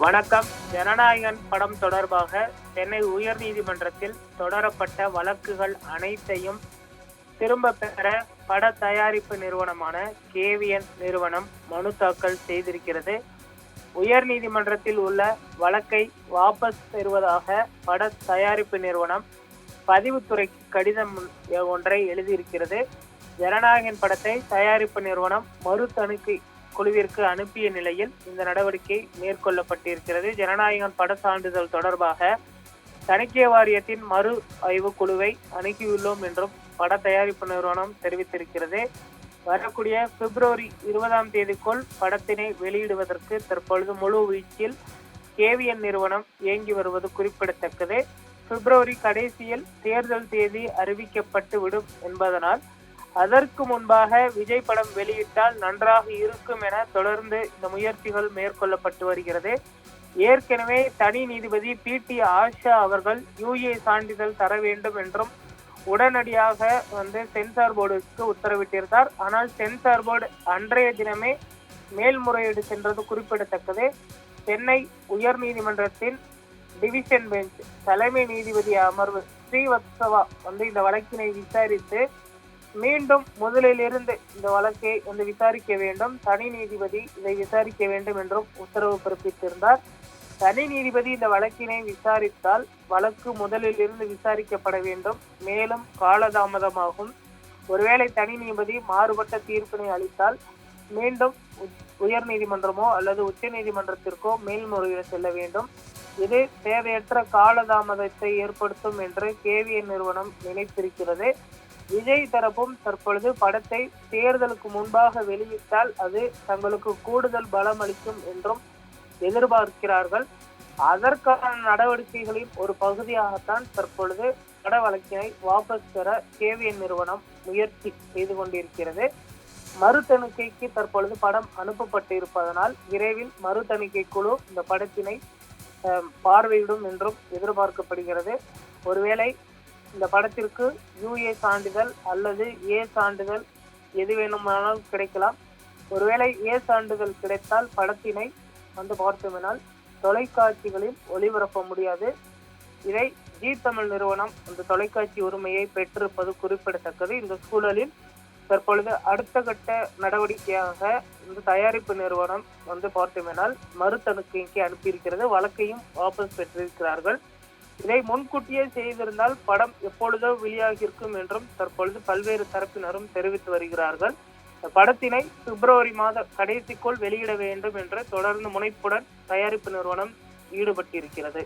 வணக்கம். ஜனநாயகன் படம் தொடர்பாக சென்னை உயர்நீதிமன்றத்தில் தொடரப்பட்ட வழக்குகள் அனைத்தையும் திரும்ப பெற பட தயாரிப்பு நிறுவனமான KVN நிறுவனம் மனு தாக்கல் செய்திருக்கிறது. உயர்நீதிமன்றத்தில் உள்ள வழக்கை வாபஸ் பெறுவதாக பட தயாரிப்பு நிறுவனம் பதிவுத்துறைக்கு கடிதம் ஒன்றை எழுதியிருக்கிறது. ஜனநாயகன் படத்தை தயாரிப்பு நிறுவனம் மறு தணிக்கை குழுவிற்கு அனுப்பிய நிலையில் இந்த நடவடிக்கை மேற்கொள்ளப்பட்டிருக்கிறது. ஜனநாயகன் பட சான்றிதழ் தொடர்பாக தணிக்கை வாரியத்தின் மறு ஆய்வு குழுவை அணுகியுள்ளோம் என்றும் பட தயாரிப்பு நிறுவனம் தெரிவித்திருக்கிறது. வரக்கூடிய பிப்ரவரி 20 படத்தினை வெளியிடுவதற்கு தற்பொழுது முழு வீச்சில் KVN நிறுவனம் இயங்கி வருவது குறிப்பிடத்தக்கது. பிப்ரவரி கடைசியில் தேர்தல் தேதி அறிவிக்கப்பட்டு விடும் என்பதனால் அதற்கு முன்பாக விஜய் படம் வெளியிட்டால் நன்றாக இருக்கும் என தொடர்ந்து இந்த முயற்சிகள் மேற்கொள்ளப்பட்டு வருகிறது. ஏற்கனவே தனி நீதிபதி PT ஆஷா அவர்கள் UA சான்றிதழ் தர வேண்டும் என்றும் உடனடியாக சென்சார் போர்டுக்கு உத்தரவிட்டிருந்தார். ஆனால் சென்சார் போர்டு அன்றைய தினமே மேல்முறையீடு சென்றது குறிப்பிடத்தக்கது. சென்னை உயர்நீதிமன்றத்தின் டிவிஷன் பெஞ்ச் தலைமை நீதிபதி அமர்வு ஸ்ரீவத்சவா இந்த வழக்கினை விசாரித்து மீண்டும் முதலிலிருந்து இந்த வழக்கை விசாரிக்க வேண்டும், தனி நீதிபதி இதை விசாரிக்க வேண்டும் என்றும் உத்தரவு பிறப்பித்திருந்தார். தனி நீதிபதி இந்த வழக்கினை விசாரித்தால் வழக்கு முதலில் இருந்து விசாரிக்கப்பட வேண்டும், மேலும் காலதாமதமாகும். ஒருவேளை தனி நீதிபதி மாறுபட்ட தீர்ப்பினை அளித்தால் மீண்டும் உயர் நீதிமன்றமோ அல்லது உச்ச நீதிமன்றத்திற்கோ மேல்முறையீடு செல்ல வேண்டும். இது தேவையற்ற காலதாமதத்தை ஏற்படுத்தும் என்று KVN நிறுவனம் நினைத்திருக்கிறது. விஜய் தரப்பும் தற்பொழுது படத்தை தேர்தலுக்கு முன்பாக வெளியிட்டால் அது தங்களுக்கு கூடுதல் பலம் அளிக்கும் என்றும் எதிர்பார்க்கிறார்கள். அதற்கான நடவடிக்கைகளின் ஒரு பகுதியாகத்தான் தற்பொழுது பட வழக்கினை வாபஸ் பெற KVN நிறுவனம் முயற்சி செய்து கொண்டிருக்கிறது. மறு தணிக்கைக்கு தற்பொழுது படம் அனுப்பப்பட்டு இருப்பதனால் விரைவில் மறு தணிக்கை குழு இந்த படத்தினை பார்வையிடும் என்றும் எதிர்பார்க்கப்படுகிறது. ஒருவேளை இந்த படத்திற்கு UA சான்றிதழ் அல்லது A சான்றிதழ் எது வேணுமானாலும் கிடைக்கலாம். ஒருவேளை A சான்றிதழ் கிடைத்தால் படத்தினை பார்த்தோம்னால் தொலைக்காட்சிகளில் ஒளிபரப்ப முடியாது. இதை ஜி தமிழ் நிறுவனம் அந்த தொலைக்காட்சி உரிமையை பெற்றிருப்பது குறிப்பிடத்தக்கது. இந்த சூழலில் தற்பொழுது அடுத்த கட்ட நடவடிக்கையாக இந்த தயாரிப்பு நிறுவனம் பார்த்தோம்னால் மறு தணிக்கைக்கு அனுப்பியிருக்கிறது. வழக்கையும் வாபஸ் பெற்றிருக்கிறார்கள். இதை முன்கூட்டியே செய்திருந்தால் படம் எப்பொழுதோ வெளியாகியிருக்கும் என்றும் தற்பொழுது பல்வேறு தரப்பினரும் தெரிவித்து வருகிறார்கள். படத்தினை பிப்ரவரி மாத கடைசிக்குள் வெளியிட வேண்டும் என்று தொடர்ந்து முனைப்புடன் தயாரிப்பு நிறுவனம் ஈடுபட்டிருக்கிறது.